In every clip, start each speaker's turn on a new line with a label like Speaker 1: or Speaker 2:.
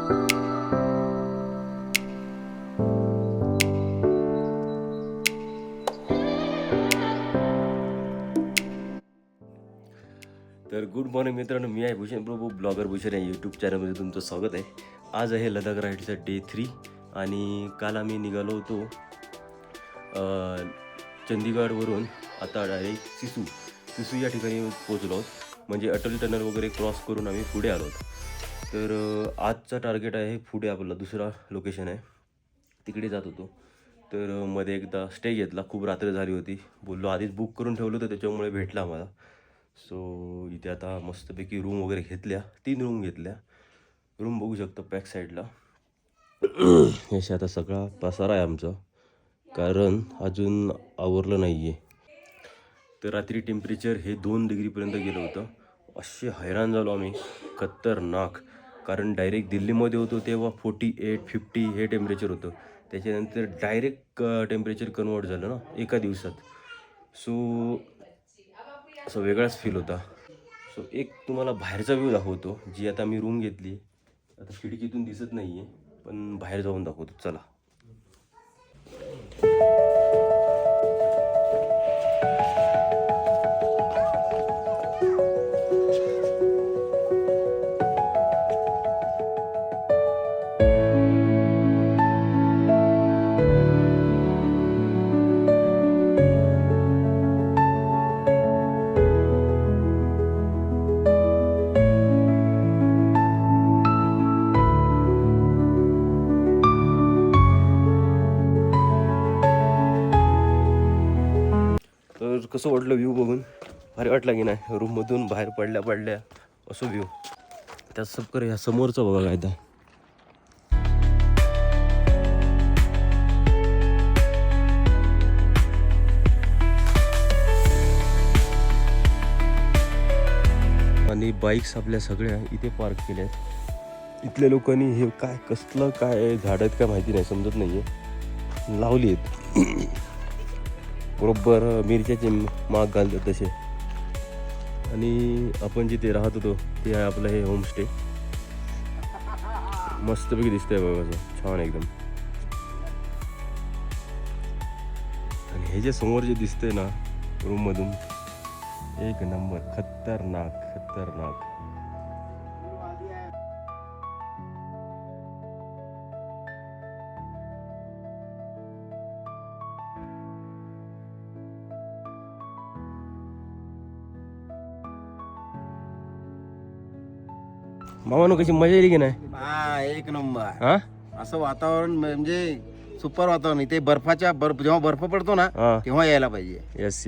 Speaker 1: तर good morning मित्रांनो, मी आहे भूषण प्रभू, ब्लॉगर भूषण या यूट्यूब चॅनलमध्ये तुमचं स्वागत आहे. आज आहे लडाख राईडचा डे 3 आणि काल आम्ही निघालो होतो चंदीगडवरून. आता डायरेक्ट सिसू या ठिकाणी पोचलो आहोत. म्हणजे अटल टनल वगैरे क्रॉस करून आम्ही पुढे आलो आहोत. तर आजचा टार्गेट आहे पुढे, आपला दुसरा लोकेशन आहे, तिकडे जात होतो. तर मध्ये एकदा स्टे घेतला, खूप रात्र झाली होती, बोललो आधीच बुक करून ठेवलं होतं, त्याच्यामुळे भेटला आम्हाला. सो इथे आता मस्तपैकी रूम वगैरे घेतल्या, 3 रूम घेतल्या. रूम बघू शकतो बॅक साईडला. असे आता सगळा पसारा आहे आमचा, कारण अजून आवरलं नाही आहे. तर रात्री टेम्परेचर हे 2 डिग्रीपर्यंत गेलं होतं. असे हैराण झालो आम्ही, खतरनाक. कारण डायरेक्ट दिल्लीमध्ये होतो तेव्हा 48-50 हे टेम्परेचर होतं. त्याच्यानंतर डायरेक्ट टेम्परेचर कन्वर्ट झालं ना एका दिवसात. सो असं वेगळाच फील होता. सो एक तुम्हाला बाहेरचा व्ह्यू दाखवतो, जी आता मी रूम घेतली. आता खिडकीतून दिसत नाही आहे, पण बाहेर जाऊन दाखवतो, चला. तर कसं वाटलं व्ह्यू बघून? भारी वाटला की नाही? रूममधून बाहेर पडल्या असं व्ह्यू. त्यात सबकर ह्या समोरचं बघा कायदा. आणि बाईक्स आपल्या सगळ्या इथे पार्क केल्या आहेत. इथल्या लोकांनी हे काय कसलं काय झाड आहेत काय माहिती नाही, समजत नाही आहे, लावली आहेत. बरोबर मिरच्याचे माग घालतात तसे. आणि आपण जिथे राहत होतो ते आहे आपलं हे होमस्टे. मस्तपैकी दिसतंय बघा, असं छान एकदम. आणि हे जे समोर जे दिसतंय ना रूममधून, एक नंबर, खतरनाक. मामानो कशी मजा येईल की नाही?
Speaker 2: हा, एक नंबर.
Speaker 1: हा
Speaker 2: असं वातावरण म्हणजे सुपर वातावरण. इथे जेव्हा बर्फ पडतो ना
Speaker 1: हा,
Speaker 2: तेव्हा यायला पाहिजे.
Speaker 1: यस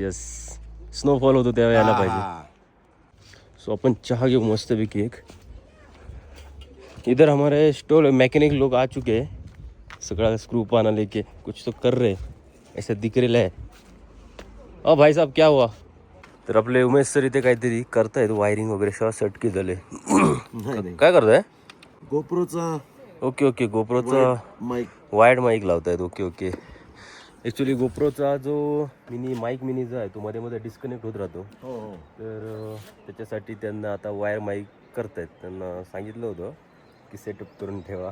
Speaker 1: स्नोफॉल होतो तेव्हा यायला पाहिजे.
Speaker 2: हा.
Speaker 1: सो अपन चाह घेऊ मस्तपैकी एक. इधर हमारे स्टोर मैकेनिक लोग आ चुके हैं. सगळा स्क्रू पाना लेके कुछ तो कर रहे, ऐसा दिख रहा है. ओ भाई साहब क्या हुआ? तर आपले उमेश सर इथे काहीतरी करतायत, वायरिंग वगैरे. शॉर्ट सर्किट झाले. काय करताय?
Speaker 2: गोप्रोचा
Speaker 1: ओके गोप्रोचा
Speaker 2: माईक.
Speaker 1: वायर्ड माईक लावतायत. ओके. ॲक्च्युली गोप्रोचा जो मिनीचा आहे तो मध्ये डिस्कनेक्ट होत राहतो. तर त्याच्यासाठी त्यांना आता वायर माईक करतायत. त्यांना सांगितलं होतं की सेटअप करून ठेवा.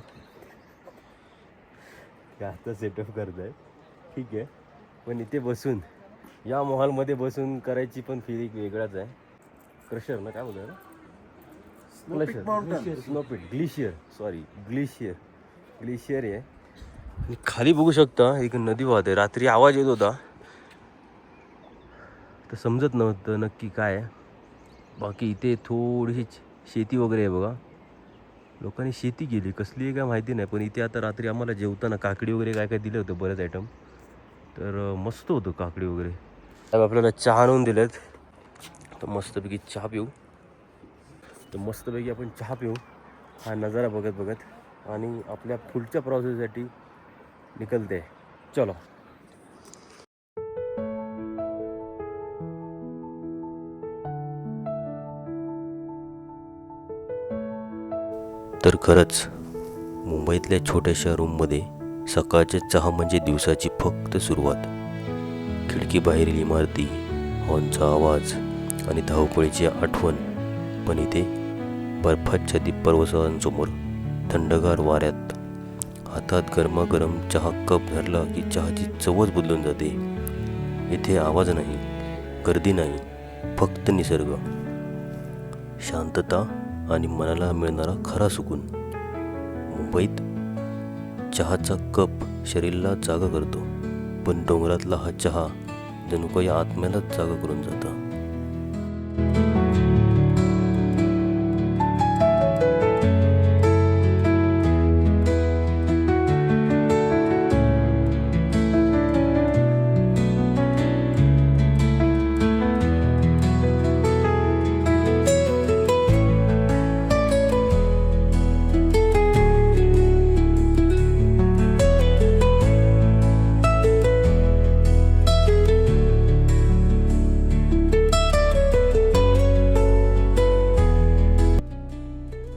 Speaker 1: आता सेटअप करतायत, ठीक आहे. पण इथे बसून, या मॉलमध्ये बसून करायची पण फील एक वेगळाच आहे. क्रशर ना, काय बोलतोय ना, ग्लेशियर आहे. खाली बघू शकता एक नदी वाहते. रात्री आवाज येत होता तर समजत नव्हतं नक्की काय आहे. बाकी इथे थोडीशी शेती वगैरे आहे बघा. लोकांनी शेती केली, कसली आहे काय माहिती नाही. पण इथे आता रात्री आम्हाला जेवताना काकडी वगैरे काय दिलं होतं, बरेच आयटम. तर मस्त होतं काकडी वगैरे. आपल्याला चहा आणून दिलेत, तर मस्तपैकी चहा पिऊ. हा नजारा बघत आणि आपल्या पुढच्या प्रवासासाठी निकलते. चलो. तर खरंच मुंबईतल्या छोट्याशा रूममध्ये सकाळच्या चहा म्हणजे दिवसाची फक्त सुरुवात. खिडकीबाहेरील इमारती, हॉर्नचा आवाज आणि धावपळीची आठवण. पण इथे बर्फाच्छादित पर्वतांसमोर थंडगार वाऱ्यात हातात गरमागरम चहा कप धरला की चहाची चवच बदलून जाते. इथे आवाज नाही, गर्दी नाही, फक्त निसर्ग, शांतता आणि मनाला मिळणारा खरा सुकून. मुंबईत चहाचा कप शरीराला जागा करतो, पण डोंगरातला हा चहा जणू काही आत्म्यालाच जागा करून जाता.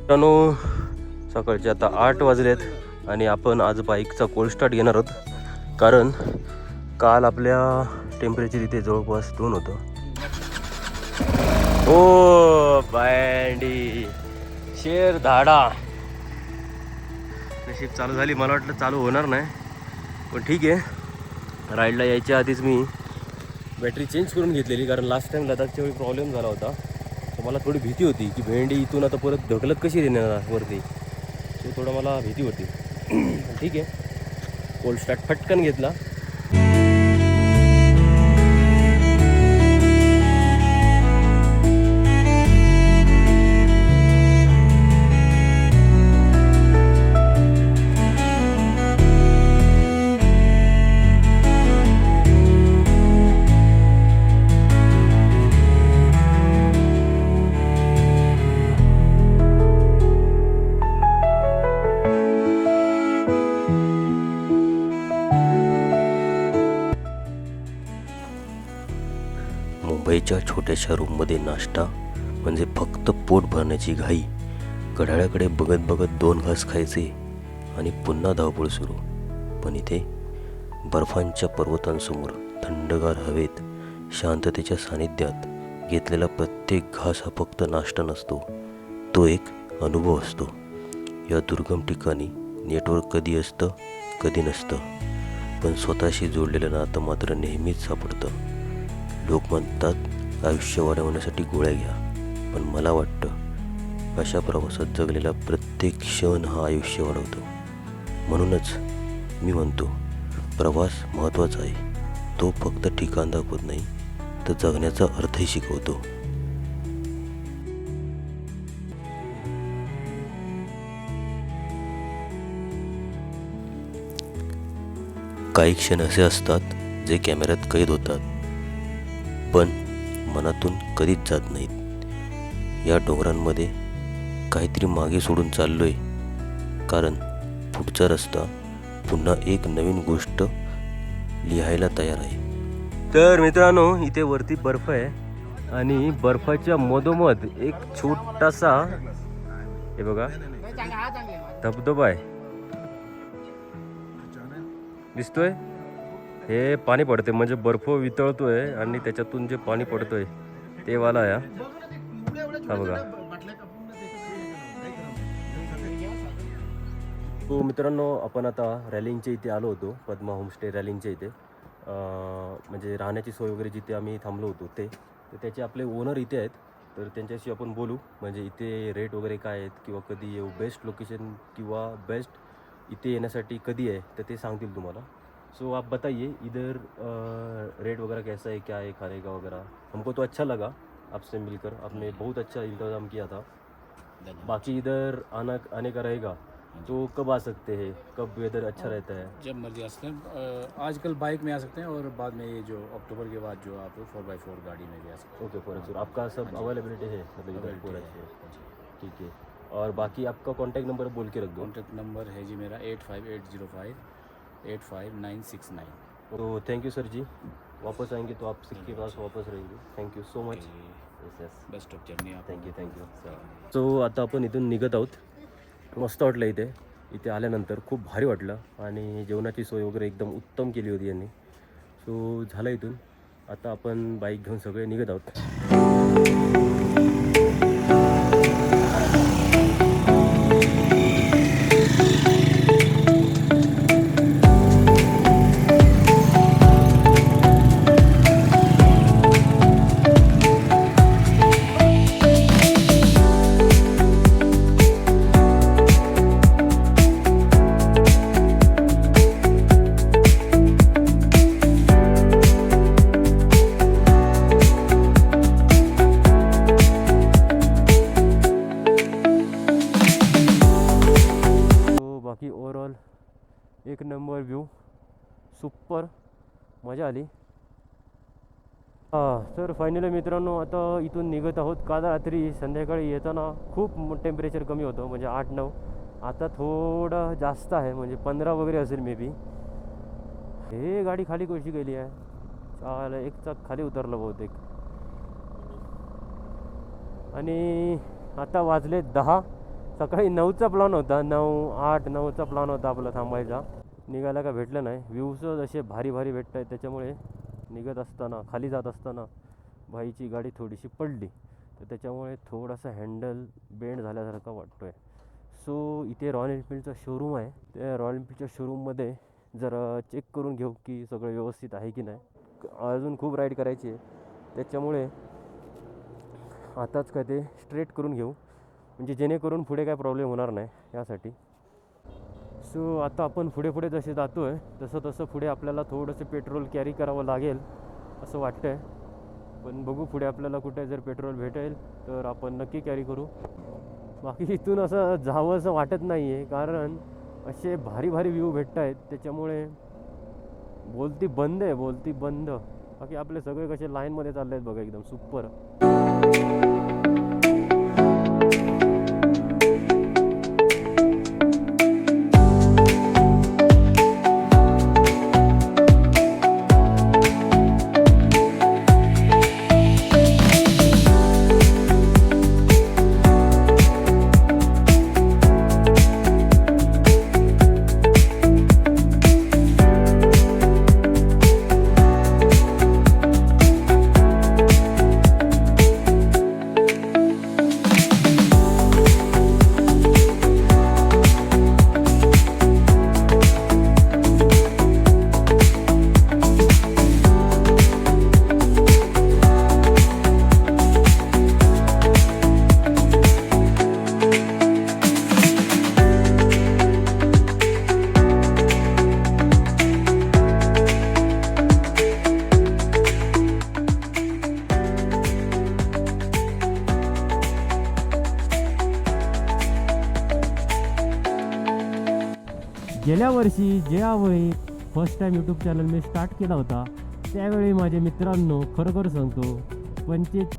Speaker 1: मित्रांनो, सकाळचे आता 8 वाजलेत आणि आपण आज बाईकचा कोल्ड स्टार्ट घेणार आहोत, कारण काल आपल्या टेम्परेचर इथे जवळपास 2 होतं. ओ बँडी शेर धाडा नशीब चालू झाली. मला वाटलं चालू होणार नाही, पण ठीक आहे. राईडला यायच्या आधीच मी बॅटरी चेंज करून घेतलेली, कारण लास्ट टाइम लडाखच्या वेळी प्रॉब्लेम झाला होता. तर मला थोडी भीती होती की भेंडी इथून आता परत ढकलत कशी देणार वरती, तो थोडं मला भीती होती. ठीक आहे, कोल्ड स्टार्ट फटकन घेतला. मुंबईच्या छोट्याशा रूममध्ये नाश्ता म्हणजे फक्त पोट भरण्याची घाई. घड्याळाकडे बघत बघत 2 घास खायचे आणि पुन्हा धावपळ सुरू. पण इथे बर्फांच्या पर्वतांसमोर थंडगार हवेत शांततेच्या सानिध्यात घेतलेला प्रत्येक घास हा फक्त नाश्ता नसतो, तो एक अनुभव असतो. या दुर्गम ठिकाणी नेटवर्क कधी असतं कधी नसतं, पण स्वतःशी जोडलेलं नातं मात्र नेहमीच सापडतं. लोक म्हणतात आयुष्य वाढवण्यासाठी गोळ्या घ्या, पण मला वाटतं अशा प्रवासात जगलेला प्रत्येक क्षण हा आयुष्य वाढवतो. म्हणूनच मी म्हणतो, प्रवास महत्त्वाचा आहे. तो फक्त ठिकाण दाखवत नाही, तर जगण्याचा अर्थही शिकवतो. काही क्षण असे असतात जे कॅमेऱ्यात कैद होतात, पण मनातून कधीच जात नाहीत. या डोंगरांमध्ये काहीतरी मागे सोडून चाललोय, कारण पुढचा रस्ता पुन्हा एक नवीन गोष्ट लिहायला तयार आहे. तर मित्रांनो, इथे वरती बर्फ आहे आणि बर्फाच्या मधोमध एक छोटासा, हे बघा, धबधबा आहे दिसतोय. हे पाणी पडते म्हणजे बर्फ वितळतोय आणि त्याच्यातून जे पाणी पडतोय ते वाला आहे. हा बघा. तो मित्रांनो, आपण आता रॅलिंगच्या इथे आलो होतो, पद्मा होमस्टे रॅलिंगच्या इथे. म्हणजे राहण्याची सोय वगैरे जिथे आम्ही थांबलो होतो ते, तर त्याचे आपले ओनर इथे आहेत. तर त्यांच्याशी आपण बोलू, म्हणजे इथे रेट वगैरे काय आहेत, किंवा कधी येऊ, बेस्ट लोकेशन किंवा बेस्ट इथे येण्यासाठी कधी आहे, तर ते सांगतील तुम्हाला. सो आप बताइए इधर रेट वगैरह कैसा है, क्या है, खाने का वगैरह. हमको तो अच्छा लगा आपसे मिलकर, आपने बहुत अच्छा इंतज़ाम किया था. बाकी इधर आने का रहेगा तो कब आ सकते हैं, कब वेदर अच्छा रहता है?
Speaker 3: जब मर्जी आ सकते हैं. आजकल बाइक में आ सकते हैं, और बाद में ये जो अक्टूबर के बाद जो आप 4x4 गाड़ी में भी आ सकते
Speaker 1: ओके, फॉर श्योर आपका सब अवेलेबिलिटी है, मतलब इधर पूरा
Speaker 3: हैं.
Speaker 1: ठीक है. और बाकी आपका कॉन्टैक्ट नंबर बोल के रख दो.
Speaker 3: कॉन्टैक्ट नंबर है जी मेरा 85805 85969.
Speaker 1: तो थैंक यू सर जी. वापस आएंगे तो आप के पास वापस रहेंगे. Thank you so much.
Speaker 3: Best of journey. आप
Speaker 1: थँक्यू. सो आता आपण इथून निघत आहोत. मस्त वाटलं इथे आल्यानंतर, खूप भारी वाटलं. आणि जेवणाची सोय वगैरे एकदम उत्तम केली होती यांनी. सो झालं इथून. आता आपण बाईक घेऊन सगळे निघत आहोत. बाकी ओव्हरऑल एक नंबर व्ह्यू, सुपर मजा आली. तर फायनली मित्रांनो आता इथून निघत आहोत. काल रात्री संध्याकाळी येताना खूप टेम्परेचर कमी होतं, म्हणजे 8-9. आता थोडं जास्त आहे, म्हणजे 15 वगैरे असेल मे बी. हे गाडी खाली कशी गेली आहे, चाल एक चाक खाली उतरलं बहुतेक. आणि आता वाजले 10. सकाळी 9चा प्लॅन होता, 9-8-9चा प्लॅन होता आपला थांबायचा. निघायला का भेटलं नाही. व्ह्यूज असे भारी भारी भेटत आहेत, त्याच्यामुळे निघत असताना खाली जात असताना भाईची गाडी थोडीशी पडली, तर त्याच्यामुळे थोडासा हँडल बेंड झाल्यासारखा वाटतो आहे. सो इथे रॉयल एनफिल्डचं शोरूम आहे, त्या रॉयल एनफिल्डच्या शोरूममध्ये जरा चेक करून घेऊ की सगळं व्यवस्थित आहे की नाही. अजून खूप राईड करायची आहे, त्याच्यामुळे आताच काय ते स्ट्रेट करून घेऊ, म्हणजे जेणेकरून पुढे काय प्रॉब्लेम होणार नाही यासाठी. सो आता आपण पुढे पुढे जसे जातो आहे तसं तसं पुढे आपल्याला थोडंसं पेट्रोल कॅरी करावं लागेल असं वाटतं आहे. पण बघू पुढे आपल्याला कुठे जर पेट्रोल भेटेल तर आपण नक्की कॅरी करू. बाकी इथून असं जावं असं वाटत नाही आहे, कारण असे भारी भारी व्ह्यू भेटत आहेत, त्याच्यामुळे बोलती बंद आहे, बोलती बंद. बाकी आपले सगळे कसे लाईनमध्ये चालले आहेत बघा, एकदम सुपर. गेल्या वर्षी ज्यावेळी फर्स्ट टाईम यूट्यूब चॅनल मी स्टार्ट केला होता, त्यावेळी माझे मित्रांनो खरोखर सांगतो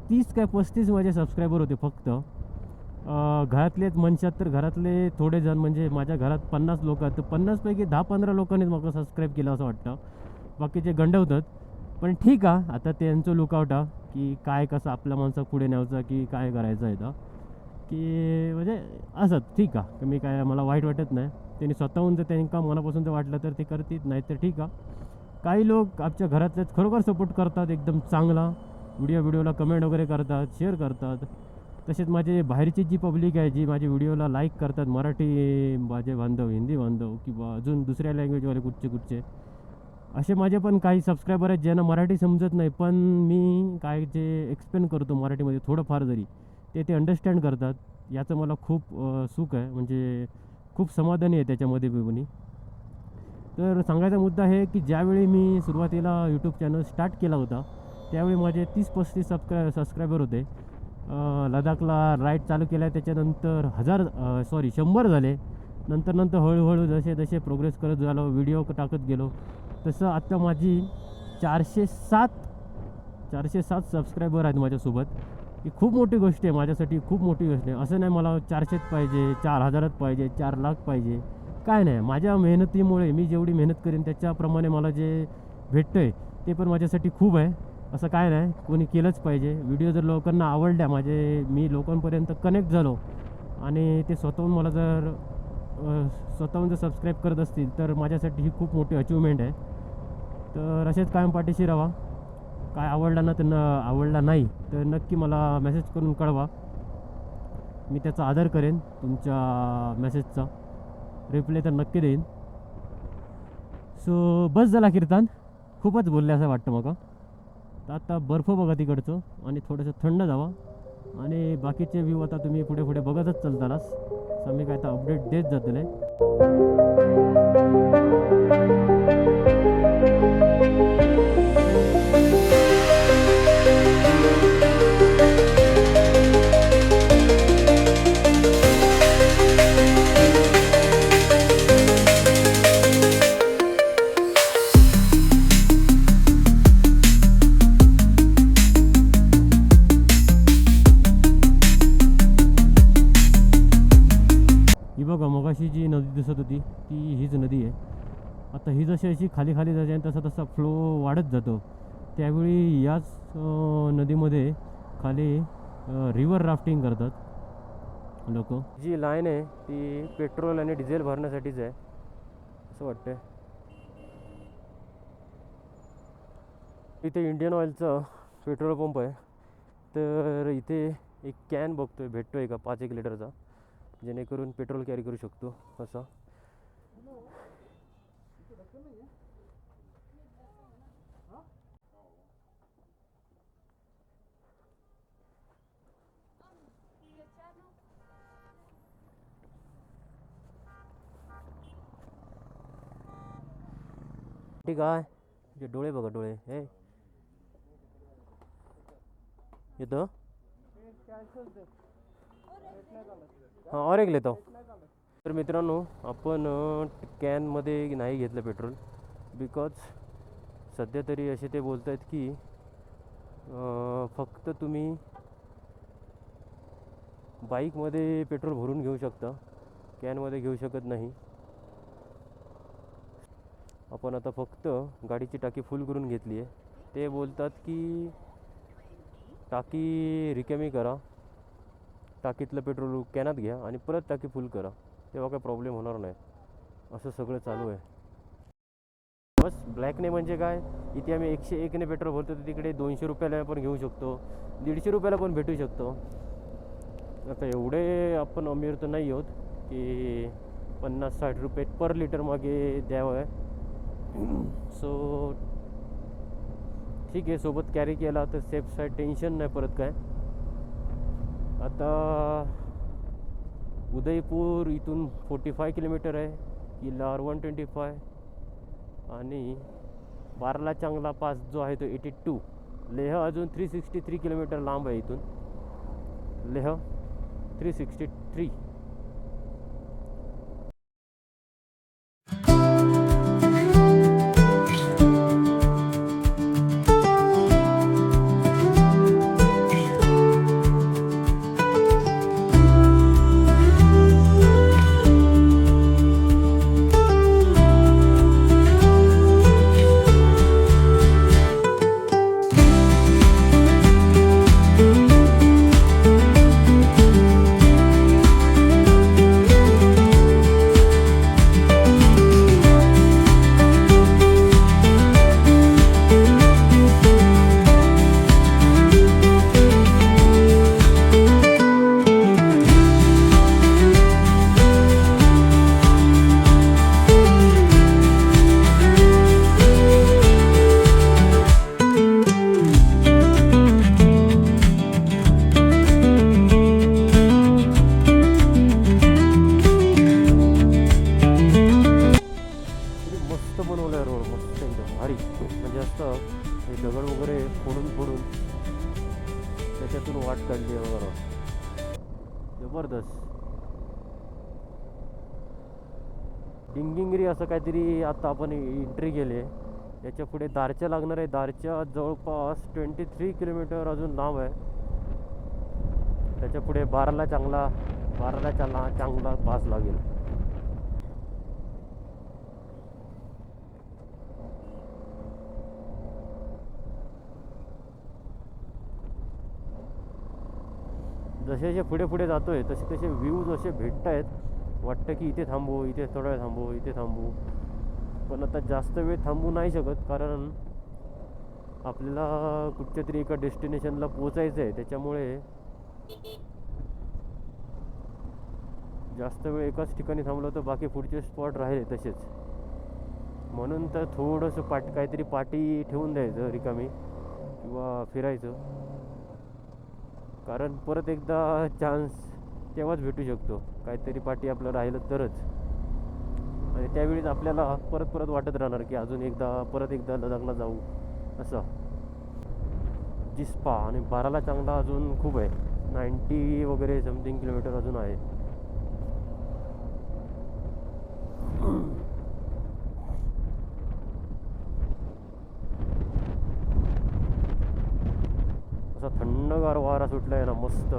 Speaker 1: 30 काय 35 माझे सबस्क्रायबर होते फक्त. घरातलेच म्हणशात तर घरातले थोडे जण, म्हणजे माझ्या घरात 50 लोक आहेत, तर 50पैकी 10-15 लोकांनीच मला सबस्क्राईब केलं असं वाटतं. बाकीचे गंडवतात. पण ठीक आहे, आता त्यांचं लुकआउट आहे की काय कसं आपल्या माणसा पुढे न्यायचं की काय करायचं आहे तर की म्हणजे असं ठीक आहे. मी काय मला वाईट वाटत नाही, त्यांनी स्वतःहून जर त्यांनी का मनापासून जर वाटलं तर ते करतील, नाही तर ठीक आहे. काही लोक आमच्या घरातलेच खरोखर सपोर्ट करतात, एकदम चांगला व्हिडिओला कमेंट वगैरे करतात, शेअर करतात. तसेच माझे बाहेरची जी पब्लिक आहे जी माझे व्हिडिओला लाईक करतात, मराठी माझे बांधव, हिंदी बांधव किंवा अजून दुसऱ्या लँग्वेजवाले कुठचे असे माझे पण काही सबस्क्रायबर आहेत ज्यांना मराठी समजत नाही, पण मी काय जे एक्सप्लेन करतो मराठीमध्ये थोडंफार जरी ते अंडरस्टँड करतात. याचं मला खूप सुख आहे, म्हणजे खूप समाधानी आहे त्याच्यामध्ये मी. तर सांगायचा मुद्दा आहे की ज्यावेळी मी सुरुवातीला यूट्यूब चॅनल स्टार्ट केला होता त्यावेळी माझे 30-35 सबस्क्रायबर होते. लडाखला राईड चालू केला आहे त्याच्यानंतर 100 झाले. नंतर हळूहळू जसे प्रोग्रेस करत झालो, व्हिडिओ टाकत गेलो, तसं आता माझी 407 सबस्क्रायबर आहेत माझ्यासोबत. ही खूप मोठी गोष्ट आहे माझ्यासाठी, खूप मोठी गोष्ट आहे. असं नाही मला 400 पाहिजे, 4000 पाहिजे, 4 लाख पाहिजे, काय नाही. माझ्या मेहनतीमुळे मी जेवढी मेहनत करेन त्याच्याप्रमाणे मला जे भेटतं आहे ते पण माझ्यासाठी खूप आहे. असं काय नाही, कोणी केलंच पाहिजे. व्हिडिओ जर लोकांना आवडल्या, मी लोकांपर्यंत कनेक्ट झालो आणि ते स्वतःहून जर सबस्क्राईब करत असतील तर माझ्यासाठी ही खूप मोठी अचिव्हमेंट आहे. तर असेच कायम पाठीशी राहा. काय आवडला नाही तर नक्की मला मेसेज करून कळवा, मी त्याचा आदर करेन. तुमच्या मेसेजचा रिप्लाय तर नक्की देईन. सो बस झाला कीर्तन, खूपच बोलले असं वाटतं मला. तर आता बर्फ बघा तिकडचं आणि थोडंसं थंड जावं, आणि बाकीचे व्ह्यू आता तुम्ही पुढे बघतच चालतालाच. तर मी काय आता अपडेट देत जातले.
Speaker 4: नदी दिसत होती ती हीच नदी आहे. आता ही जशी अशी खाली खाली जाते आणि तसा तसा फ्लो वाढत जातो, त्यावेळी याच नदीमध्ये खाली रिव्हर राफ्टिंग करतात लोक. जी लाईन आहे ती पेट्रोल आणि डिझेल भरण्यासाठीच आहे असं वाटतं. इथे इंडियन ऑइलचा पेट्रोल पंप आहे. तर इथे एक कॅन बघतोय भेटतोय का 5-1 लिटरचा, जेणेकरून पेट्रोल कॅरी करू शकतो असा. ठीक आहे. जे डोळे बघा, डोळे हे येतं. हां और एक लेतो. तर मित्रांनो, आपण कॅनमध्ये नाही घेतलं पेट्रोल, बिकॉज सध्या तरी असे ते बोलत आहेत की फक्त तुम्ही बाईकमध्ये पेट्रोल भरून घेऊ शकता, कॅनमध्ये घेऊ शकत नाही. आपण आता फक्त गाडीची टाकी फुल करून घेतली आहे. ते बोलतात की टाकी रिकामी करा, टाकीतलं पेट्रोल कॅनात घ्या आणि परत टाकी फुल करा, तेव्हा काही प्रॉब्लेम होणार नाही. असं सगळं चालू आहे. बस ब्लॅकने म्हणजे काय, इथे आम्ही 101ने पेट्रोल भरतो, तर तिकडे 200 रुपयाला पण घेऊ शकतो, 150 रुपयाला पण भेटू शकतो. आता एवढे आपण अमीर तर नाही आहोत की 50-60 रुपये पर लिटर मागे द्यावं आहे. सो ठीक आहे, सोबत कॅरी केला तर सेफ साईड, टेन्शन नाही परत काय. आता उदयपूर इथून 45 किलोमीटर आहे, किल्लार 125 आणि बारला चांगला पास जो आहे तो 82. लेह अजून 363 किलोमीटर लांब आहे इथून. लेह 363. त्याच्यातून वाट काढली वगैरे जबरदस्त. डिंगिंगरी असं काहीतरी आता आपण एंट्री केली आहे. याच्या पुढे दारच्या लागणार आहे. दारच्या जवळपास 23 किलोमीटर अजून लांब आहे. त्याच्या पुढे बाराला चांगला पास लागेल. जसे जसे पुढे पुढे जातोय तसे तसे व्ह्यूज असे भेटत आहेत. वाटतं की इथे थांबू, इथे थोडा वेळ थांबू, इथे थांबू. पण आता जास्त वेळ थांबू नाही शकत, कारण आपल्याला कुठच्या तरी एका डेस्टिनेशनला पोचायचं आहे. त्याच्यामुळे जास्त वेळ एकाच ठिकाणी थांबलो तर बाकी पुढचे स्पॉट राहिले तसेच. म्हणून तर थोडंसं काहीतरी पाठी ठेवून द्यायचं रिकामी किंवा फिरायचं, कारण परत एकदा चान्स तेव्हाच भेटू शकतो. काहीतरी पाठी आपलं राहिलं तरच. आणि त्यावेळीच आपल्याला परत परत वाटत राहणार की अजून परत एकदा लडाखला जाऊ असं. जिस्पा आणि बाराला चांगला अजून खूप आहे. 90 वगैरे समथिंग किलोमीटर अजून आहे. असा थंडगार वारा सुटला आहे ना, मस्त.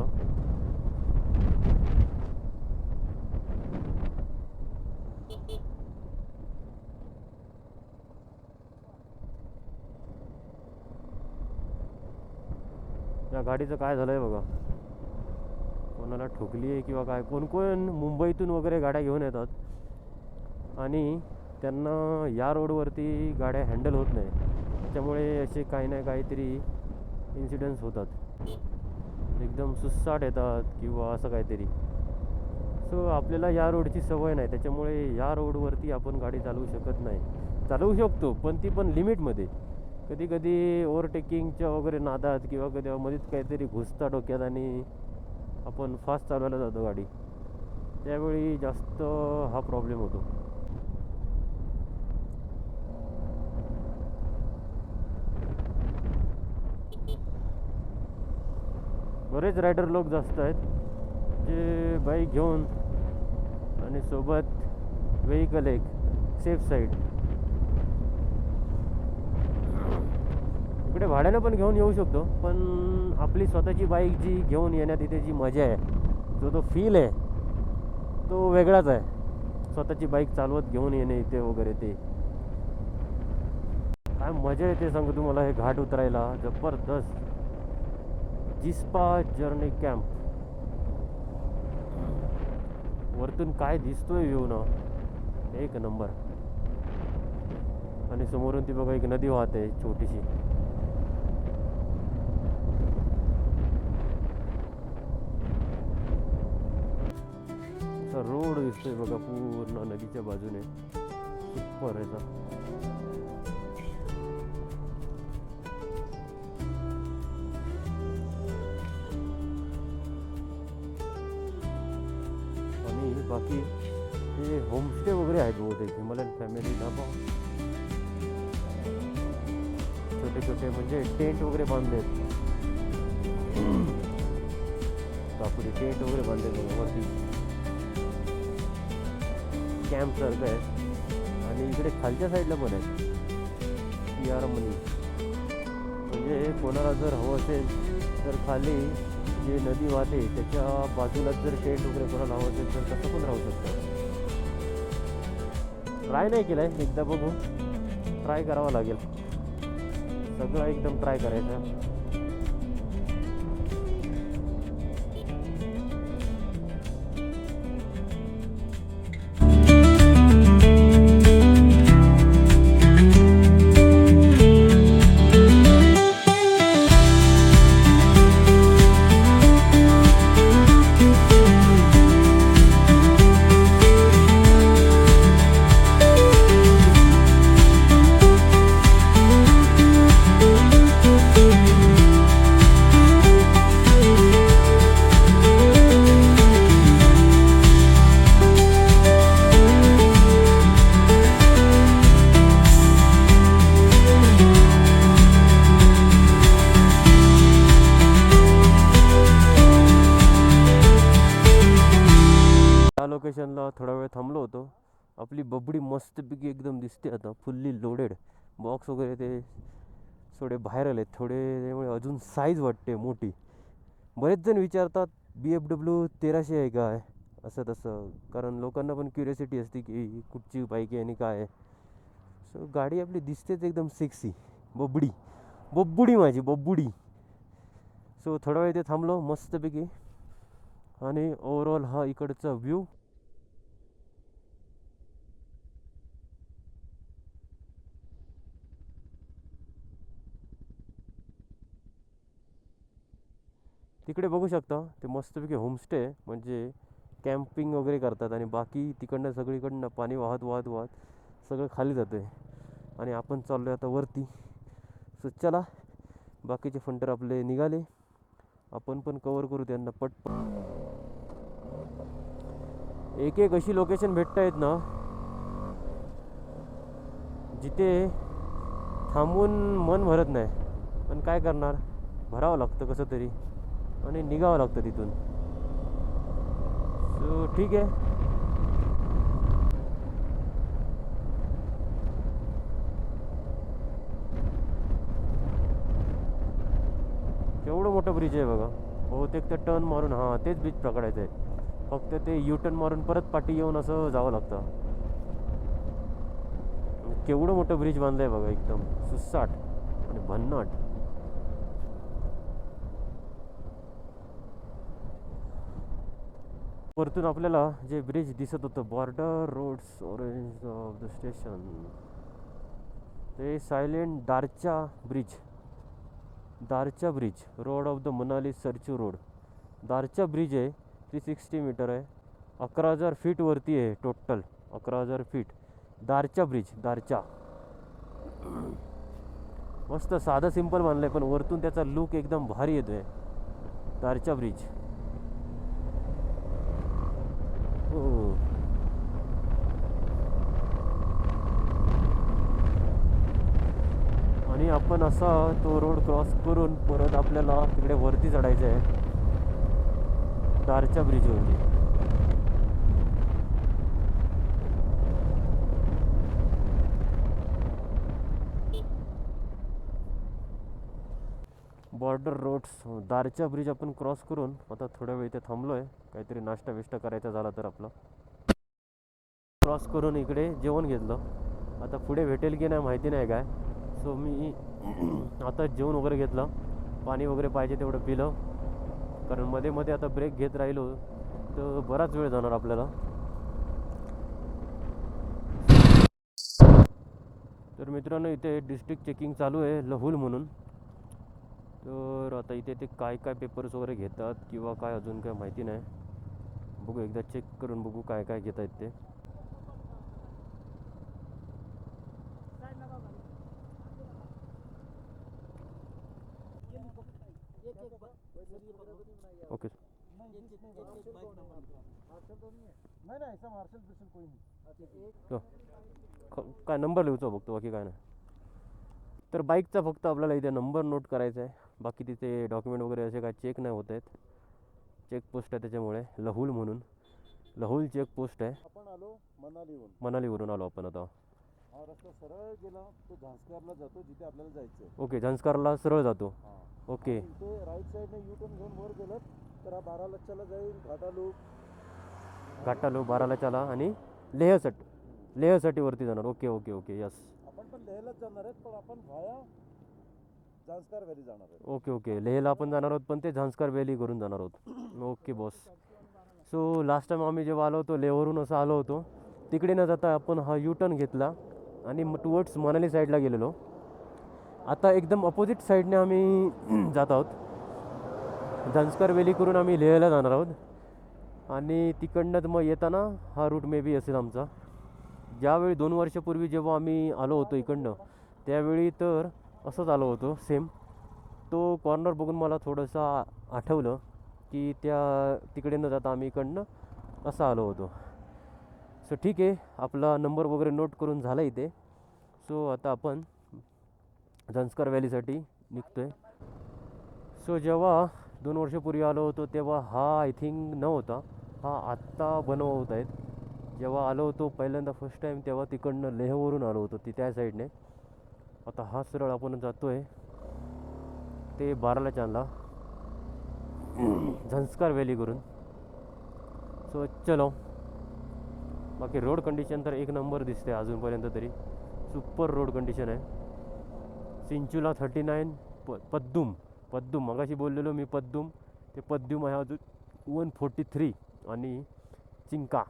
Speaker 4: या गाडीचं काय झालंय बघा, कोणाला ठोकली आहे किंवा काय. कोण कोण मुंबईतून वगैरे गाड्या घेऊन येतात आणि त्यांना या रोडवरती गाड्या हँडल होत नाही, त्याच्यामुळे असे काही ना काहीतरी इन्सिडेंट्स होतात, एकदम सुस्साट येतात किंवा असं काहीतरी. सो आपल्याला या रोडची सवय नाही, त्याच्यामुळे या रोडवरती आपण गाडी चालवू शकत नाही. चालवू शकतो पण ती पण लिमिटमध्ये. कधी कधी ओव्हरटेकिंगच्या वगैरे नादात किंवा कधी मध्येच काहीतरी घुसता डोक्यात आणि आपण फास्ट चालवायला जातो गाडी, त्यावेळी जास्त हा प्रॉब्लेम होतो. बरेच रायडर लोक जास्त आहेत जे बाईक घेऊन आणि सोबत व्हेकल एक सेफ साईड. इकडे भाड्यानं पण घेऊन येऊ शकतो, पण आपली स्वतःची बाईक जी घेऊन येण्यात इथे जी मजा आहे, जो फील आहे तो वेगळाच आहे. स्वतःची बाईक चालवत घेऊन येणे इथे वगैरे, ते काय मजा येते सांगू तुम्हाला. हे घाट उतरायला जबरदस्त. जिस्पा जर्नी कॅम्प, वरतून काय दिसतोय व्ह्यू ना, एक नंबर. आणि समोरून ती बघा एक नदी वाहते छोटीशी. रोड दिसतोय बघा पूर्ण नदीच्या बाजूने, सुपर याचा. आणि बाकी हे होमस्टे वगैरे आहेत बहुतेक, हिमालयन फॅमिली ढाबा. छोटे छोटे म्हणजे टेंट वगैरे बांधलेत, कापडी टेंट वगैरे बांधलेत बघा वरती. कॅम्प सारखं आहे. आणि इकडे खालच्या साईडला पण आहे PR मनी, म्हणजे कोणाला जर हवं असेल तर खाली जे नदी वाहते त्याच्या बाजूलाच जर टेंट वगैरे कोणाला हवं असेल तर तसं पण राहू शकतं. ट्राय नाही केलं आहे, एकदा बघू, ट्राय करावं लागेल. सगळं एकदम ट्राय करायचं. लोकेशनला थोडा वेळ थांबलो होतो. आपली बबडी मस्तपैकी एकदम दिसते आता, फुल्ली लोडेड. बॉक्स वगैरे ते थोडे बाहेर आले थोडे, त्यामुळे अजून साईज वाटते मोठी. बरेच जण विचारतात BMW 1300 आहे काय, असं तसं, कारण लोकांना पण क्युरियोसिटी असते की कुठची बाईक आहे आणि काय आहे. सो गाडी आपली दिसतेच एकदम सेक्सी, बब्बुडी माझी बब्बुडी. सो थोडा वेळ इथे थांबलो मस्तपैकी. आणि ओव्हरऑल हा इकडचा व्ह्यू. तिकडे बघू शकता ते मस्तपैकी होमस्टे आहे, म्हणजे कॅम्पिंग वगैरे करतात. आणि बाकी तिकडनं सगळीकडनं पाणी वाहत वाहत वाहत सगळं खाली जातं आहे. आणि आपण चाललो आहे आता वरती. सो चला, बाकीचे फंटर आपले निघाले, आपण पण कवर करू त्यांना पटपट. एक एक अशी लोकेशन भेटत आहेत ना जिथे थांबून मन भरत नाही, पण काय करणार, भरावं लागतं कसं तरी आणि निघावं लागतं तिथून. सो ठीक आहे. केवढं मोठं ब्रिज आहे बघा. बहुतेक ते टर्न मारून, हां तेच ब्रिज पकडायचं आहे. फक्त ते U-टर्न मारून परत पाठी येऊन असं जावं लागतं. केवढं मोठं ब्रिज बांधलं आहे बघा, एकदम सुसाट आणि भन्नाट. वरतून आपल्याला जे ब्रिज दिसत होतं, border roads orange of the station, ते silent Darcha bridge road of the Manali Sarchu road. Darcha bridge आहे, 360 मीटर आहे, 11,000 फीट वरती आहे total, 11,000 feet. Darcha bridge, Darcha. मस्त साधं सिंपल बांधलं आहे, पण वरतून त्याचा लुक एकदम भारी येतोय. दारचा ब्रिज. हो. आणि आपण असा तो रोड क्रॉस करून परत आपल्याला तिकडे वरती चढायचं आहे, दारच्या ब्रिजवरती. बॉर्डर रोड्स, दारच्या ब्रिज आपण क्रॉस करून आता थोड्या वेळ इथे थांबलो आहे, काहीतरी नाश्ता बिष्टा करायचा झाला तर आपला. क्रॉस करून इकडे जेवण घेतलं. आता पुढे भेटेल की नाही माहिती नाही काय, सो मी आता जेवण वगैरे घेतलं, पाणी वगैरे पाहिजे तेवढं पिलं, कारण मध्ये मध्ये आता ब्रेक घेत राहिलो तर बराच वेळ जाणार आपल्याला. तर मित्रांनो, इथे डिस्ट्रिक्ट चेकिंग चालू आहे लहुल म्हणून. तर आता इथे ते काय काय पेपर्स वगैरे घेतात किंवा काय अजून काय माहिती नाही. बघू, एकदा चेक करून बघू काय काय घेत आहेत ते. ओके. काय नंबर लिहूचा बघतो, बाकी काय नाही. तर बाईकचा फक्त आपल्याला इथे नंबर नोट करायचा आहे, बाकी तिथे डॉक्युमेंट वगैरे असे काय चेक नाही होत आहेत. चेकपोस्ट आहे त्याच्यामुळे, लहुल म्हणून, लहुल चेकपोस्ट आहे.
Speaker 2: आपण आलो
Speaker 4: मनालीवरून आलो आपण आता.
Speaker 2: हा रस्ता सरळ गेला तो झांस्कारला जातो, जिथे आपल्याला जायचं आहे.
Speaker 4: ओके, झांस्कारला सरळ जातो. ओके.
Speaker 2: इथे राईट साईडने यू टर्न घेऊन वर गेलं तर हा बारालच्चाला जाईल,
Speaker 4: घाटालो, बारालाचाला आणि लेहसाठी वरती जाणार. Okay okay okay, yes.
Speaker 2: आपण पण लेहलाच जाणार आहेत, पण आपण व्हाया झांस्कार व्हॅली जाणार आहे.
Speaker 4: ओके ओके, लेहला आपण जाणार आहोत, पण ते झांस्कार व्हॅली करून जाणार आहोत. Okay boss. So last time आम्ही जेव्हा आलो होतो लेहवरून असं आलो होतो, तिकडे न जाता आपण हा यू टर्न घेतला आणि टुवर्ड्स मनाली साईडला गेलेलो. आता एकदम अपोजिट साईडने आम्ही जात आहोत. झांस्कार व्हॅली करून आम्ही लेहला जाणार आहोत आणि तिकडनं मग येताना हा रूट मे बी असेल आमचा. ज्यावेळी 2 वर्षापूर्वी जेव्हा आम्ही आलो होतो इकडनं, त्यावेळी तर असंच आलो होतो सेम. तो कॉर्नर बघून मला थोडंसं आठवलं की तिकडे न जाता आम्ही इकडनं असं आलो होतो. सो ठीक आहे, आपला नंबर वगैरे नोट करून झाला इथे. सो आता आपण झांस्कार व्हॅलीसाठी निघतो आहे. सो जेव्हा 2 वर्षापूर्वी आलो होतो तेव्हा हा आय थिंक नव्हता, हा आत्ता बनवत आहेत. जेव्हा आलो होतो पहिल्यांदा फर्स्ट टाईम, तेव्हा तिकडनं लेहवरून आलो होतो त्या साईडने. आता हा सरळ आपण जातो आहे ते बारालाचाला झांस्कार व्हॅली करून. सो चलो. बाकी रोड कंडिशन तर एक नंबर दिसते अजूनपर्यंत तरी, सुपर रोड कंडिशन आहे. चिंचुला 39, पद्दुम मगाशी बोललेलो मी पद्दुम, ते पद्दुम आहे अजून 143 आणि चिंका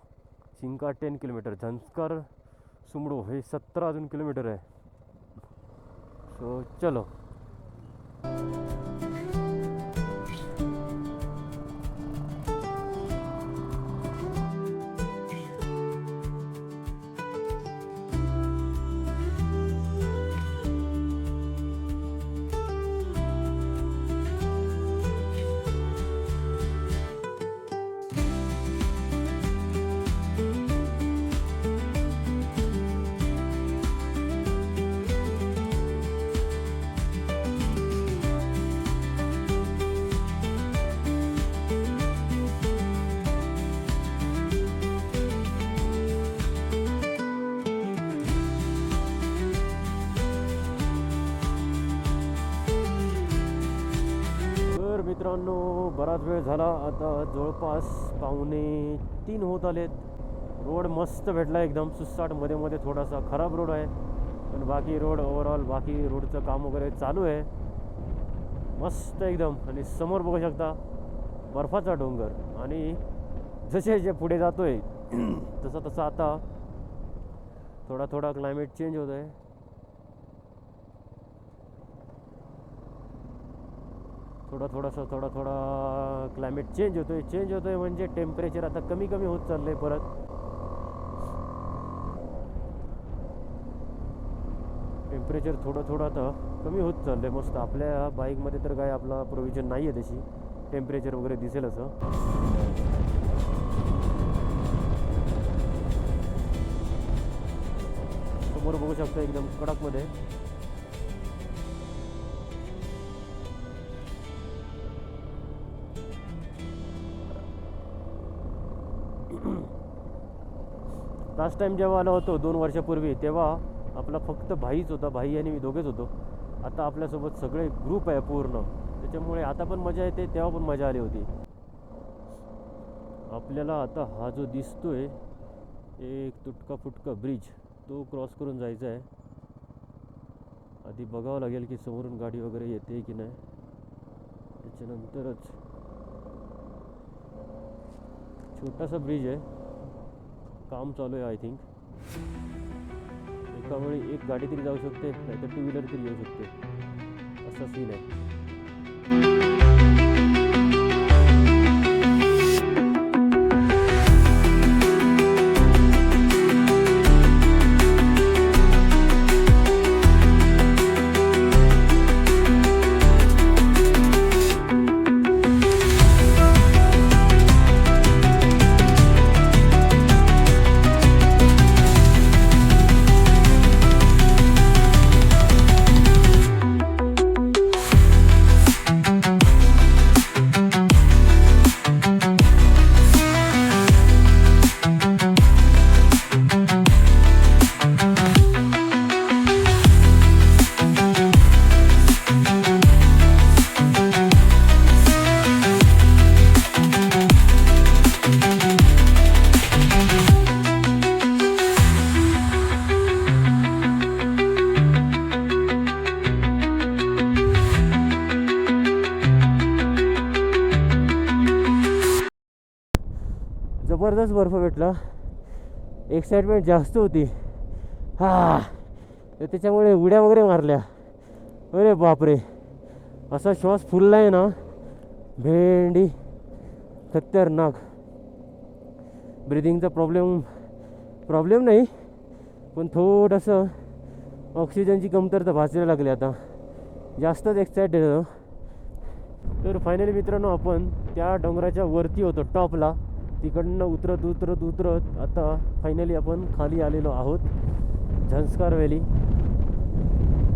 Speaker 4: 10 किलोमीटर. झांस्कार सुमडो हे 17 अजून किलोमीटर आहे. सो चलो. मित्रांनो, बराच वेळ झाला, आता जवळपास 2:45 होत आलेत रोड मस्त भेटला एकदम सुसाट, मध्ये मध्ये थोडासा खराब रोड आहे, पण बाकी रोड ओव्हरऑल बाकी रोडचं काम वगैरे चालू आहे मस्त एकदम. आणि समोर बघू शकता बर्फाचा डोंगर. आणि जसे जे पुढे जातोय तसं तसं आता थोडा थोडा क्लायमेट चेंज होत आहे. थोडा थोडा क्लायमेट चेंज होतोय म्हणजे टेम्परेचर आता कमी कमी होत चाललंय परत. टेम्परेचर थोडं आता कमी होत चाललंय मस्त. आपल्या बाईकमध्ये तर काय आपला प्रोव्हिजन नाही आहे तशी टेम्परेचर वगैरे दिसेल असं. समोर बघू शकता एकदम कडकमध्ये. लास्ट टाइम जेव्हा आलो होतो 2 वर्षापूर्वी तेव्हा आपला फक्त भाईच होता, भाई आणि मी दोघेच होतो. आता आपल्यासोबत सगळे ग्रुप आहे पूर्ण, त्याच्यामुळे आता पण मजा येते, तेव्हा पण मजा आली होती. आपल्याला आता हा जो दिसतोय एक तुटका फुटका ब्रिज तो क्रॉस करून जायचा आहे. आधी बघावं लागेल की समोरून गाडी वगैरे येते की नाही, त्याच्यानंतरच. छोटासा ब्रिज आहे, काम चालू आहे आय थिंक. एका वेळी एक गाडी तरी जाऊ शकते, नाहीतर 2 व्हीलर तरी येऊ शकते, असा सीन आहे. जबरदस्त बर्फ भेटला, एक्साइटमेंट जास्त होती. त्याच्यामुळे उड्या वगैरे मारल्या. अरे बापरे, असा श्वास फुलला आहे ना भेंडी, खतरनाक. ब्रिदिंगचा प्रॉब्लेम नाही, पण थोडंसं ऑक्सिजनची कमतरता भासायला लागली आता, जास्तच एक्साइटेड होतो. तर फायनली मित्रांनो आपण त्या डोंगराच्या वरती होतो टॉपला, तिकडनं उतरत आता फायनली आपण खाली आलेलो आहोत. झंस्कार व्हॅली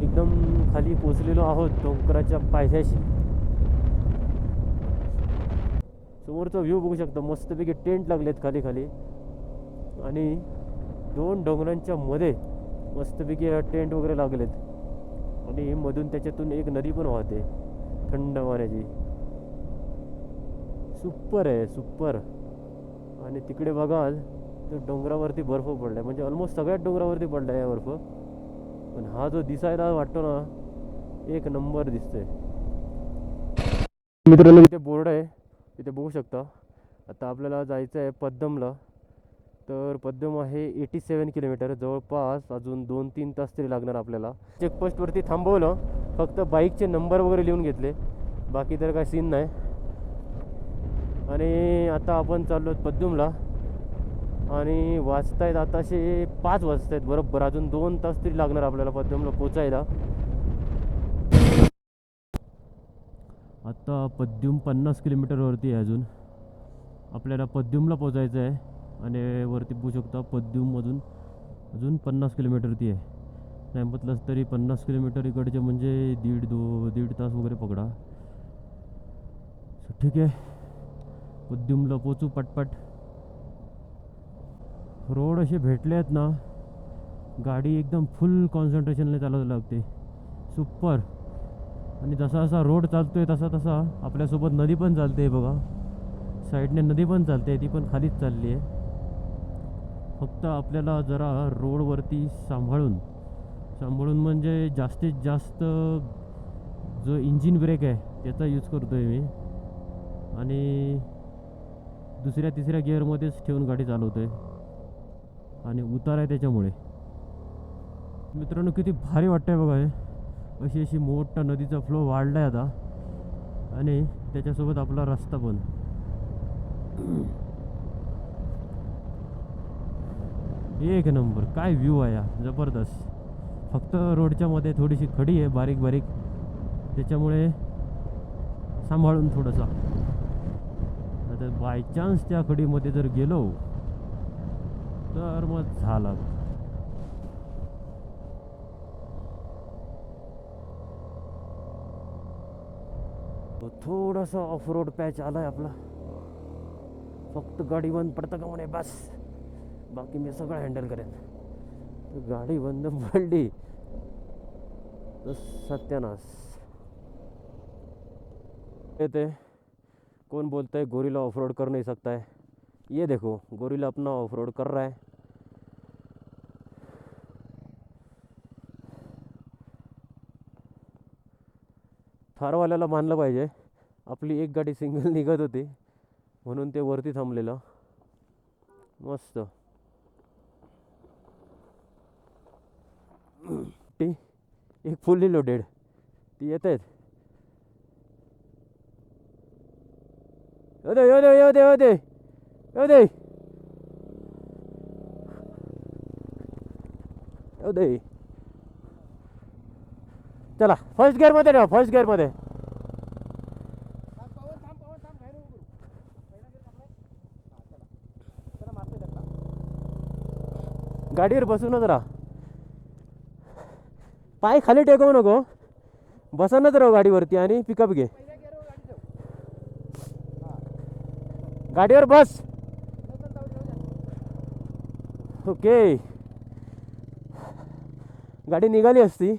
Speaker 4: एकदम खाली पोचलेलो आहोत डोंगराच्या पायथ्याशी. समोरचा व्ह्यू बघू शकता, मस्तपैकी टेंट लागलेत खाली आणि 2 डोंगरांच्या मध्ये मस्तपैकी टेंट वगैरे लागलेत. आणि मधून त्याच्यातून एक नदी पण वाहते थंड पाण्याची. सुपर आहे, सुपर. आणि तिकडे बघाल तर डोंगरावरती बर्फ पडला आहे, म्हणजे ऑलमोस्ट सगळ्याच डोंगरावरती पडला आहे बर्फ. पण हा जो दिसायला वाटतो ना एक नंबर दिसतोय. मित्रांनो इथे बोर्ड आहे, इथे बघू शकता. आता आपल्याला जायचं आहे पद्दमला. तर पद्दम आहे 87 किलोमीटर, जवळपास अजून 2-3 तास तरी लागणार आपल्याला. चेकपोस्टवरती थांबवलं, फक्त बाईकचे नंबर वगैरे लिहून घेतले, बाकी तर काय सीन नाही. आणि आता आपण चाललो आहोत पद्दुमला. आणि वाजतायत आताशे 5 वाजतायत बरोबर, अजून 2 तास तरी लागणार आपल्याला पद्दुमला पोचायला. आता पद्दुम 50 किलोमीटरवरती आहे, अजून आपल्याला पद्दुमला पोचायचं आहे. आणि वरती बघू शकता पद्दुममधून अजून 50 किलोमीटरती आहे. नाही म्हटलंच तरी 50 किलोमीटर इकडचे म्हणजे दीड तास वगैरे पकडा. ठीक आहे, पद्दुमला पोचू पटपट. रोड असे भेटले आहेत ना, गाडी एकदम फुल कॉन्सन्ट्रेशनने चालवावी लागते. सुपर. आणि जसा जसा रोड चालतोय तसा आपल्यासोबत नदी पण चालते. बघा साईडने नदी पण चालते, ती पण खालीच चालली आहे. फक्त आपल्याला जरा रोडवरती सांभाळून म्हणजे जास्तीत जास्त जो इंजिन ब्रेक आहे त्याचा यूज करतो आहे मी, आणि दुसऱ्या तिसऱ्या गिअरमध्येच ठेवून गाडी चालवतो आहे, आणि उतार आहे त्याच्यामुळे. मित्रांनो किती भारी वाटतं आहे बघा हे. अशी मोठा नदीचा फ्लो वाढला आहे आता, आणि त्याच्यासोबत आपला रस्ता पण. एक नंबर, काय व्ह्यू आहे हा, जबरदस्त. फक्त रोडच्या मध्ये थोडीशी खडी आहे बारीक बारीक, त्याच्यामुळे सांभाळून थोडंसं. आता बाय चान्स त्या खडीमध्ये जर गेलो तर मग झाला. थोडासा ऑफ रोड पॅच आलाय आपला. फक्त गाडी बंद पडतं का म्हणे बस, बाकी मी सगळं हँडल करेन. गाडी बंद पडली तर सत्यानाश. येते कौन बोलता है गोरिल्ला ऑफ रोड कर नहीं सकता है. ये देखो गोरिल्ला अपना ऑफ रोड कर रहा है. थारवाल्याला मानलं पाहिजे, आपली एक गाडी सिंगल निघत होती म्हणून ते वरती थांबलेलं. मस्त. ती एक फुल्ली लोडेड ती येत आहेत. येऊ चला फर्स्ट गिअरमध्ये ठेवा, फर्स्ट गिअरमध्ये. गाडीवर बसूनच राहा, पाय खाली टेकवू नको, बसूनच राहू गाडीवरती आणि पिकअप घे. गाडीवर बस. ओके, गाडी निघाली असती,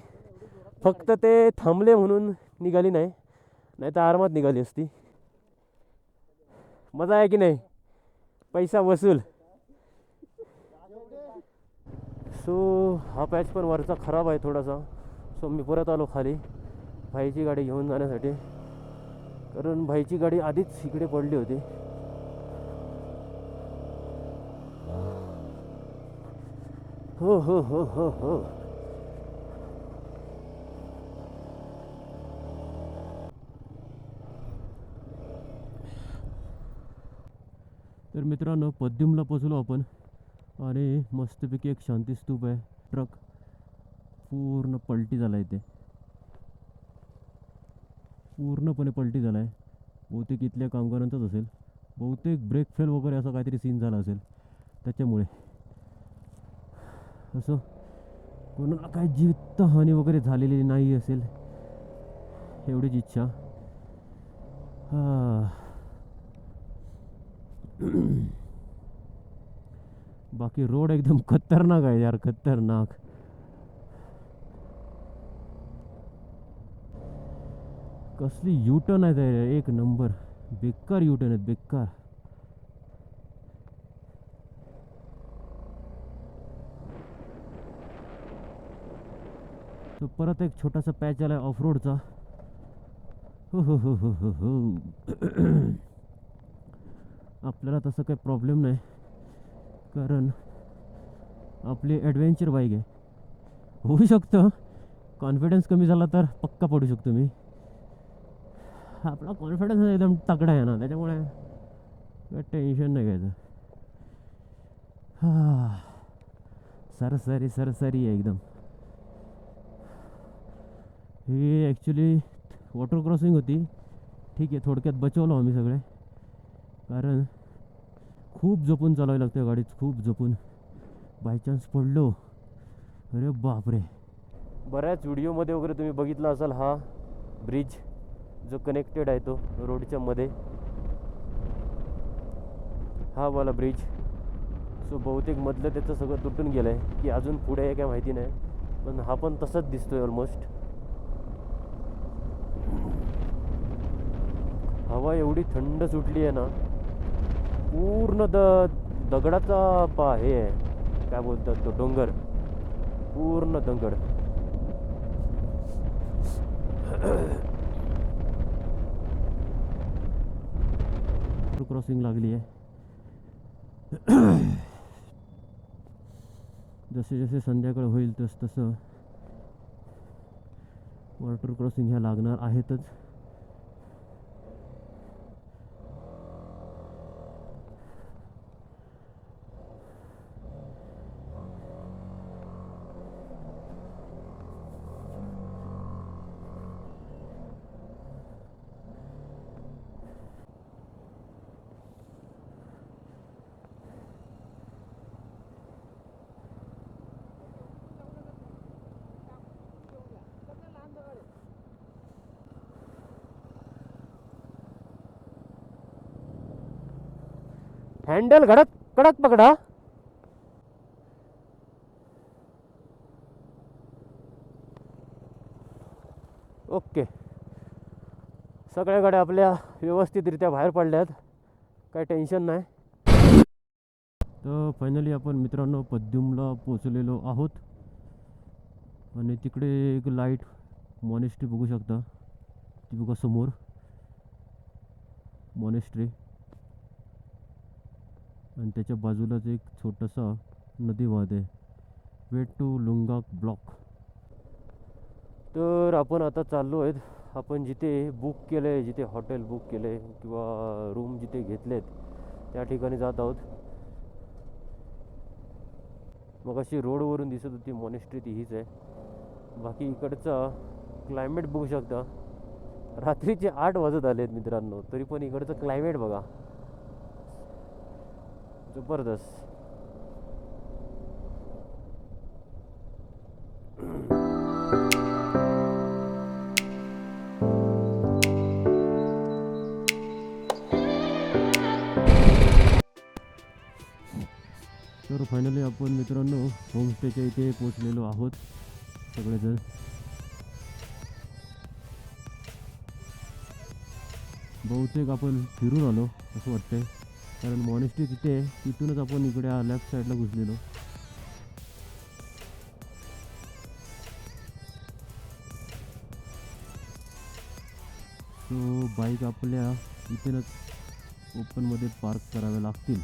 Speaker 4: फक्त ते थांबले म्हणून निघाली नाही, नाही तर आरामात निघाली असती. मजा आहे की नाही, पैसा वसूल. सो हा पॅच पण वरचा खराब आहे थोडासा. सो मी परत आलो खाली भाईची गाडी घेऊन जाण्यासाठी, कारण भाईची गाडी आधीच इकडे पडली होती. हो हो हो हो हो. तर मित्रांनो पद्युमला पोचलो आपण, आणि मस्तपैकी एक शांती स्तूप आहे. ट्रक पूर्ण पलटी झाला आहे, ते पूर्णपणे पलटी झाला आहे. बहुतेक इथल्या कामगारांचाच असेल, बहुतेक ब्रेक फेल वगैरे असं काहीतरी सीन झाला असेल, त्याच्यामुळे. असं कोणाला काही जीवितहानी वगैरे झालेली नाही असेल एवढीच इच्छा. बाकी रोड एकदम खतरनाक आहे यार, खतरनाक. कसली युटर्न आहे, एक नंबर बेकार युटर्न आहेत, बेकार. तो परत एक छोटासा पॅच आला ऑफ रोडचा. हो हो हो हो हो हो. आपल्याला तसं काही प्रॉब्लेम नाही, कारण आपली ॲडव्हेंचर बाईक आहे. होऊ शकतं कॉन्फिडन्स कमी झाला तर पक्का पडू शकतो मी. आपला कॉन्फिडन्स एकदम तगडा आहे ना, त्याच्यामुळे काही टेन्शन नाही घ्यायचं. सरसरी सरसरी आहे एकदम. ही ॲक्च्युली वॉटर क्रॉसिंग होती. ठीक आहे, थोडक्यात बचवलो आम्ही सगळे, कारण खूप जपून चालवावी लागते गाडीत, खूप जपून. बायचान्स पडलो, अरे बापरे. बऱ्याच व्हिडिओमध्ये वगैरे तुम्ही बघितला असाल हा ब्रिज जो कनेक्टेड आहे तो रोडच्या मध्ये, हा वाला ब्रिज. सो बहुतेक मधलं त्याचं सगळं तुटून गेलं आहे की अजून पुढे आहे काय माहिती नाही, पण हा पण तसाच दिसतोय ऑलमोस्ट. हवा एवढी थंड सुटली आहे ना, पूर्ण दगडाचा हे आहे, काय बोलतात तो डोंगर, पूर्ण दंगड. क्रॉसिंग लागली आहे. जसे जसे संध्याकाळ होईल तसं वॉटर क्रॉसिंग ह्या लागणार आहेतच. हँडल कडक कडक पकडा. ओके, सगळ्या गाड्या आपल्या व्यवस्थितरित्या बाहेर पडल्यात, काही टेन्शन नाही. तर फायनली आपण मित्रांनो पद्युमला पोचलेलो आहोत. आणि तिकडे एक लाईट मॉनेस्ट्री बघू शकता, ती बघा समोर मॉनेस्ट्री. आणि त्याच्या बाजूलाच एक छोटासा नदी वाहत आहे, वे टू लुंगाक ब्लॉक. तर आपण आता चाललो आहेत, आपण जिथे बुक केलं आहे, जिथे हॉटेल बुक केलं आहे किंवा रूम जिथे घेतलेत त्या ठिकाणी जात आहोत. मग अशी रोडवरून दिसत होती मॉनेस्ट्री, ती हीच आहे. बाकी इकडचा क्लायमेट बघू शकता, रात्रीचे 8 वाजत आले आहेत मित्रांनो, तरी पण इकडचं क्लायमेट बघा, जबरदस्त. तर फायनली आपण मित्रांनो होमस्टेच्या इथे पोचलेलो आहोत सगळेजण. बहुतेक आपण फिरून आलो असं वाटतंय, कारण मॉनेस्ट्री तिथे आहे, तिथूनच आपण इकडे लेफ्ट साईडला घुसलेलो. सो बाईक आपल्या इथूनच ओपनमध्ये पार्क कराव्या लागतील.